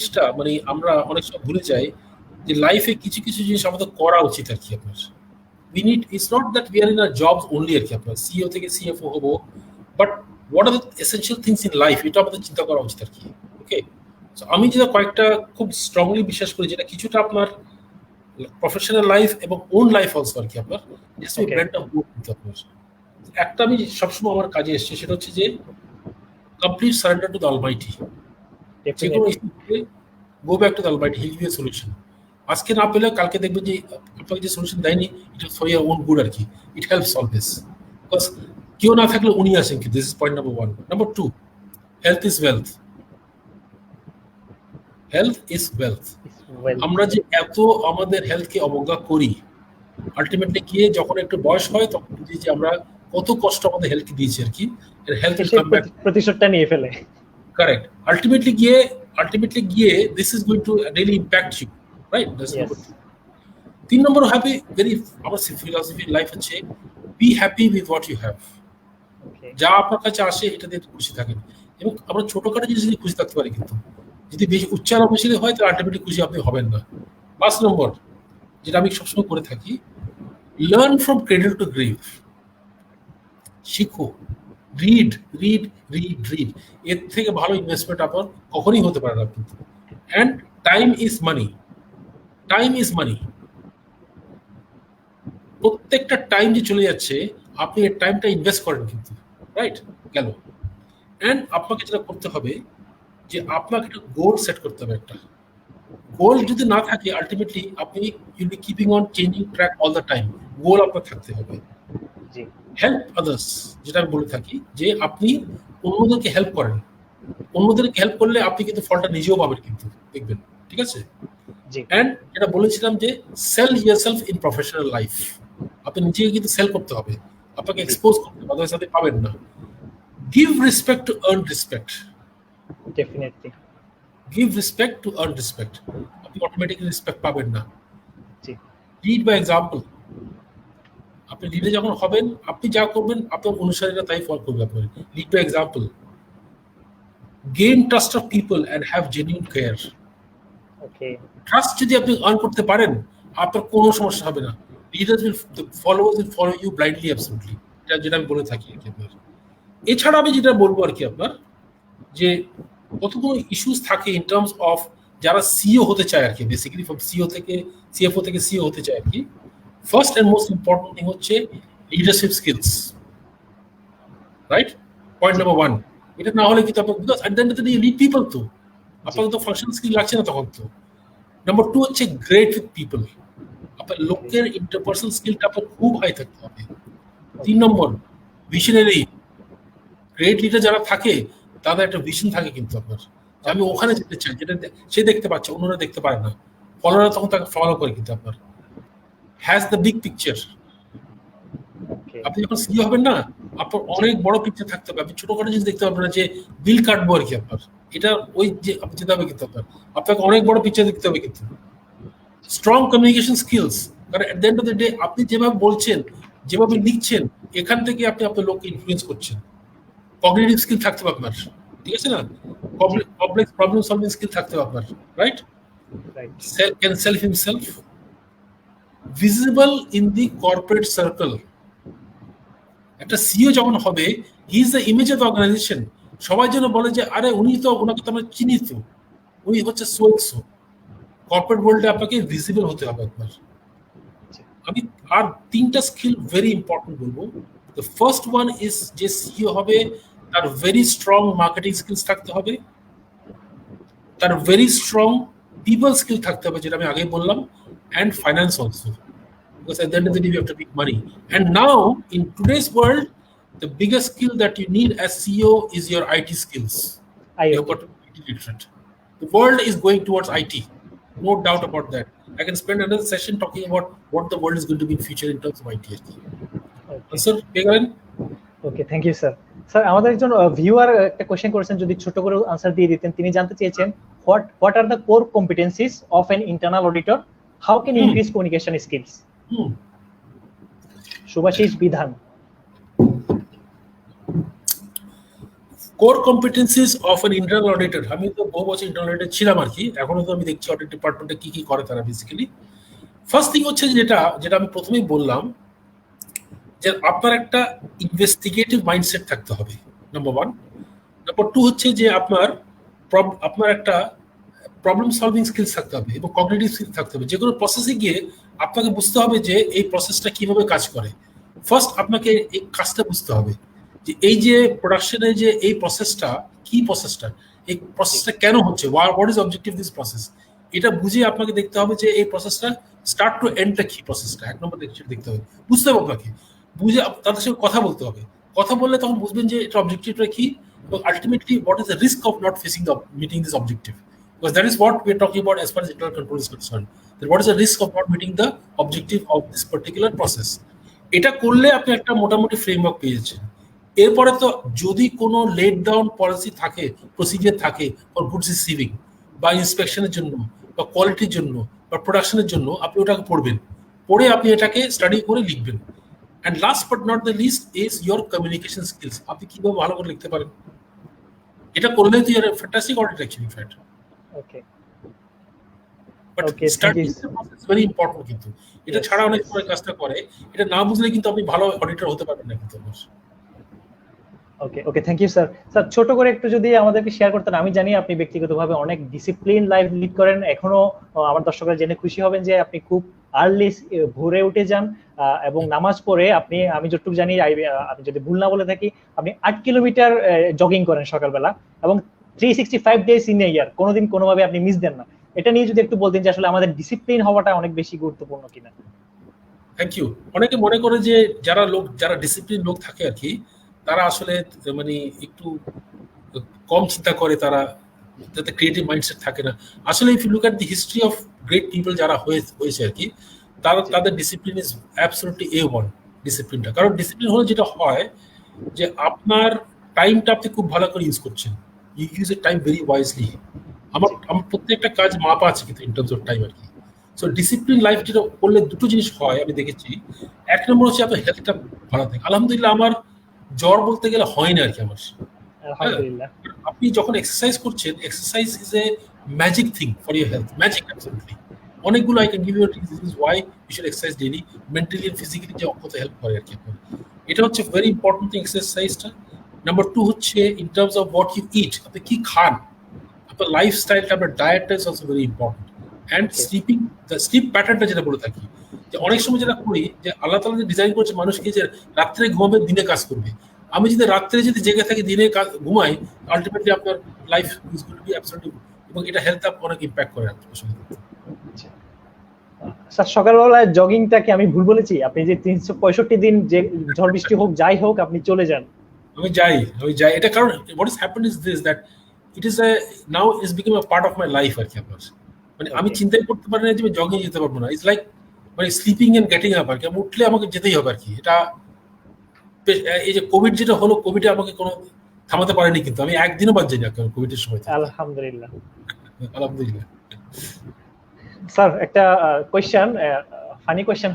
জিনিসটা মানে আমরা অনেক সময় ভুলে যাই যে লাইফে কিছু কিছু জিনিস আমাদের করা উচিত আর কি আপনার we need it's not that we are in a jobs only আর কি আপনার সিইও থেকে সিএফও হব but what are the essential things in life এটা আমাদের চিন্তা করা উচিত আর কি ওকে সো আমি যেটা কয়েকটা খুব স্ট্রংলি বিশ্বাস করি যেটা কিছুটা আপনার প্রফেশনাল লাইফ এবং ওন লাইফ অলসো আর কি আপনার ব্র্যান্ড অফ গ্রোথ কিন্তু আপনার একটা আমি সবসময় আমার কাজে এসেছে সেটা হচ্ছে যে complete surrender to the almighty যে কোনো go back to the almighty he give you solution আজকে না পেলে কালকে দেখবেন যে আপনাকে যে সলিউশন দেয়নি it is for your own good আর কি ইট হেল্পস অলওয়েজ বিকজ কেউ না থাকলে উনি আছেন কি this is point number 1 number 2 health is wealth health is wealth আমরা যে এত আমাদের হেলথকে অবজ্ঞা করি আলটিমেটলি গিয়ে যখন একটু বয়স হয় তখন বুঝি যে আমরা কত কষ্ট আমাদের হেলথকে দিয়েছি আর কি এর হেলথ প্রতিশোধটা নিয়ে ফেলে কারেক্ট আলটিমেটলি গিয়ে this is going to really impact you right that's number 2 তিন নম্বর হ্যাপি ভেরি আমার ফিলসফি লাইফ হচ্ছে be happy with what you have যা আপনার কাছে আসে এটাতে খুশি থাকেন এবং আমরা ছোটখাটো জিনিস নিয়ে খুশি থাকতে পারি কিন্তু যদি বেশি উচ্চারণশীল হয় তাহলে আলটিমেটলি খুশি আপনি হবেন না 5 নম্বর যেটা আমি সবসময় করে থাকি learn from cradle to grave শিখো রিড রিড রিড রিড এর থেকে ভালো ইনভেস্টমেন্ট আপনার কখনই হতে পারে না কিন্তু অ্যান্ড টাইম ইজ মানি প্রত্যেকটা টাইম যে চলে যাচ্ছে আপনি এর টাইমটা ইনভেস্ট করেন কিন্তু রাইট গেল অ্যান্ড আপনাকে যেটা করতে হবে যে আপনাকে একটা গোল সেট করতে হবে একটা গোল যদি না থাকে আলটিমেটলি আপনি you'll be keeping on changing track all the time goal আপনার থাকতে হবে হেল্প আদার্স যেটা আমি বলে থাকি যে আপনি অন্যদেরকে হেল্প করেন অন্যদেরকে হেল্প করলে আপনি কিন্তু ফলটা নিজেও পাবেন কিন্তু দেখবেন ঠিক আছে এন্ড যেটা বলেছিলাম যে sell yourself in professional life আপনি নিজেকে কিন্তু সেল করতে হবে আপনাকে এক্সপোজ করতে হবে আদারওয়াইজ আপনি পাবেন না give respect to earn respect definitely give respect to earn respect আপনি অটোমেটিক্যালি রেসপেক্ট পাবেন না লিড বাই এক্সাম্পল আপনি লিডে যখন হবেন আপনি যা করবেন আপনার অনুসারীরা তাই ফলো করবে আপনার lead by example gain trust of people and have genuine care trust যদি আপনি আর্ন করতে পারেন আপনার কোনো সমস্যা হবে না leaders will followers will follow you blindly absolutely এটা যেটা আমি বলে থাকি আর কি আপনার এছাড়া আমি যেটা বলবো আর কি আপনার যে কতগুলো ইস্যুস থাকে ইন টার্মস অফ যারা সিইও হতে চায় আর কি বেসিক্যালি ফ্রম সিইও থেকে সিএফও থেকে সিইও হতে চায় আর কি first and most important thing হচ্ছে leadership skills right point number 1 এটা না হলে কিন্তু আপনার because at the end of the day lead people তো আপনাকে তো ফাংশন স্কিল লাগছে না তখন তো নাম্বার 2 হচ্ছে গ্রেট উইথ পিপল আপনার লোকের ইন্টারপার্সোনাল স্কিলটা আপনার খুব হাই থাকতে হবে 3 নম্বর ভিশনারি গ্রেট লিডার যারা থাকে তাদের একটা ভিশন থাকে কিন্তু আপনার আমি ওখানে যেতে চাই যেটা সে দেখতে পাচ্ছে অন্যরা দেখতে পারে না ফলোয়াররা তখন তাকে ফলো করে কিন্তু আপনার হ্যাজ দ্য বিগ পিকচার আপনি যখন সিইও হবেন না আপনার অনেক বড় পিকচার থাকতে হবে আপনি ছোটখাটো জিনিস দেখতে পারবেন না যে বিল কাটবো আর কি আপনার এটা ওই যে আপনি যেতে হবে কিন্তু আপনাকে অনেক বড় পিকচার দেখতে হবে কিন্তু স্ট্রং কমিউনিকেশন স্কিলস কারণ at the end of the day আপনি যেভাবে বলছেন যেভাবে লিখছেন এখান থেকে আপনি আপনার লোককে ইনফ্লুয়েন্স করছেন কগনিটিভ স্কিল থাকতে হবে আপনার ঠিক আছে না কমপ্লেক্স প্রবলেম সলভিং স্কিল থাকতে হবে আপনার right can self himself visible in the corporate circle একটা সিইও যখন হবে he is the image of the organization সবাই যেন বলে যে আরে উনি তো ওনাকে তো আমরা চিনি তো উনি হচ্ছে সো কর্পোরেট ওয়ার্ল্ডে আপনাকে ভিজিবল হতে হবে আপনার আমি আর 3টা স্কিল ভেরি ইম্পর্টেন্ট বলবো দ্য ফার্স্ট ওয়ান ইজ যে সিইও হবে তার ভেরি স্ট্রং মার্কেটিং স্কিলস থাকতে হবে তার ভেরি স্ট্রং পিপল স্কিল থাকতে হবে যেটা আমি আগে বললাম and finance also because at the end of the day you have to make money and now in today's world the biggest skill that you need as CEO is your IT skills. You have got to be IT literate. The world is going towards IT, no doubt about that. I can spend another session talking about what the world is going to be in future in terms of IT. Sir, okay, thank you sir. Sir, আমাদের একজন viewer একটা question করেছেন যদি ছোট করে answer দিয়ে দিতেন তিনি জানতে চেয়েছেন what are the core competencies of an internal auditor? How can you increase communication skills? Subhashish Bidhan. Core competencies of an internal auditor, আমি তো বহু বছর ইন্টারনাল অডিটর ছিলাম আর কি, এখনো তো আমি দেখছি অডিট ডিপার্টমেন্টে কি কি করে তারা বেসিক্যালি। ফার্স্ট থিং হচ্ছে যেটা আমি প্রথমেই বললাম, যে আপনার একটা ইনভেস্টিগেটিভ মাইন্ডসেট থাকতে হবে, নাম্বার 1। নাম্বার 2 হচ্ছে যে আপনার একটা প্রবলেম সলভিং স্কিলস থাকতে হবে এবং কগনিটিভ স্কিল থাকতে হবে। যে কোনো প্রসেসে গিয়ে আপনাকে বুঝতে হবে যে এই প্রসেসটা কিভাবে কাজ করে। ফার্স্ট আপনাকে এই কাজটা বুঝতে হবে যে এই যে প্রোডাকশনের যে এই প্রসেসটা, কি প্রসেসটা, এই প্রসেসটা কেন হচ্ছে, what is objective this process, এটা বুঝে আপনাকে দেখতে হবে যে এই প্রসেসটা স্টার্ট টু এন্ডটা কি প্রসেসটা, 1 নম্বর দেখতে হবে, বুঝতে হবে আপনাকে, বুঝে তাদের সঙ্গে কথা বলতে হবে। কথা বললে তখন বুঝবেন যে এটা অবজেক্টিভটা কি, এবং ultimately what is the risk of not facing the meeting this objective, because that is what we are talking about as far as internal control is concerned, that what is the risk of not meeting the objective of this particular process. এটা করলে আপনি একটা মোটামুটি framework পেয়েছেন। এরপরে তো যদি কোনো লেট ডাউন পলিসি থাকে, প্রসিজার থাকে ফর গুডস রিসিভিং বা ইন্সপেকশনের জন্য বা কোয়ালিটির জন্য বা প্রোডাকশনের জন্য, আপনি ওটাকে পড়বেন, পড়ে আপনি এটাকে স্টাডি করে লিখবেন। And last but not the least is your communication skills, আপনি কিভাবে ভালো করে লিখতে পারেন, এটা করলেই তো your fantastic audit actually fact. Okay. But Okay, study thank is very important, কিন্তু এটা ছাড়া অনেক সময় কাজটা করে, এটা না বুঝলে কিন্তু আপনি ভালো অডিটর হতে পারবেন না কিন্তু। ওকে, থ্যাংক ইউ স্যার। স্যার, ছোট করে একটু যদি আমাদেরকে শেয়ার করতেন, আমি জানি আপনি ব্যক্তিগতভাবে অনেক ডিসিপ্লিন লাইফ লিড করেন, এখনো আমার দর্শকরা জেনে খুশি হবেন যে আপনি খুব আর্লি ভোরে উঠে যান এবং নামাজ পড়ে আপনি, আমি যতটুকু জানি, আমি যদি ভুল না বলে থাকি, আপনি 8 কিলোমিটার জগিং করেন সকালবেলা, এবং 365 ডেজ ইন এ ইয়ার, কোনোদিন কোনোভাবে আপনি মিস দেন না। এটা নিয়ে যদি একটু বলতেন যে আসলে আমাদের ডিসিপ্লিন হওয়াটা অনেক বেশি গুরুত্বপূর্ণ কিনা। Thank you. অনেকে মনে করে যে যারা ডিসিপ্লিন লোক থাকে আর কি, তারা আসলে মানে একটু কম চিন্তা করে, তারা যাতে ক্রিয়েটিভ মাইন্ডসেট থাকে না। আসলে if you look at the history of great people যারা হয়েছে আর কি, তাদের ডিসিপ্লিন ইজ অ্যাবসলিউটলি A1 ডিসিপ্লিনটা। কারণ ডিসিপ্লিন হলে যেটা হয় যে আপনার টাইমটা আপনি খুব ভালো করে ইউজ করছেন, you use a time very wisely. আমার প্রত্যেকটা কাজ মাপা আছে কিন্তু ইন টার্মস অফ টাইম আর কি। সো ডিসিপ্লিন লাইফ যেটা করলে দুটো জিনিস হয় আমি দেখেছি। 1 নম্বর হচ্ছে আপনার হেলথটা ভালো থাকে। আলহামদুলিল্লাহ আমার জ্বর বলতে গেলে হয় না আর কি আমার। আলহামদুলিল্লাহ। আপনি যখন এক্সারসাইজ করছেন, exercise is a magic thing for your health, magic absolutely. অনেকগুলো I can give you reasons why you should exercise daily, mentally and physically যে অক্ষত হেল্প করে আর কি আপনার। এটা হচ্ছে ভেরি ইম্পর্টেন্ট থিং এক্সারসাইজটা। নাম্বার 2 হচ্ছে in terms of what you eat, আপনি কি খান, আপনার লাইফস্টাইলটা, আপনার ডায়েটটা is also very important. And sleeping, the sleep প্যাটার্নটা যেটা বলে থাকি, যে অনেক সময় যেটা করি যে আল্লাহ তাআলা যে ডিজাইন করেছে মানুষকে যে রাত্রে ঘুমাবে দিনে কাজ করবে, আমি যদি রাত্রে যদি জেগে থাকি দিনে ঘুমাই, আলটিমেটলি আপনার life is going two B absolutely, এবং এটা হেলথ আপ অনেক ইম্প্যাক্ট করে আসলে। স্যার, সকালবেলায় জগিংটাকে আমি ভুল বলেছি? আপনি যে 365 দিন যে ঝড় বৃষ্টি হোক যাই হোক আপনি চলে যান? আমি যাই। এটা কারণ what is happened is this, that it is now is become a part of my life আর কি আপনার। মানে আমি চিন্তাই করতে পারি না যে আমি জগিং যেতে পারবো না। ইটস লাইক মানে স্লিপিং এন্ড গেটিং আপ আর কি। আমি উঠলে আমাকে যেতেই হবে আর কি। এটা এই যে কোভিড যেটা হলো, কোভিডে আমাকে কোনো থামাতে পারেনি, কিন্তু আমি একদিনও বাদ যাইনি কোভিডের সময়। আলহামদুলিল্লাহ। আলহামদুলিল্লাহ। স্যার, একটা কোয়েশ্চেন, ফানি কোয়েশ্চেন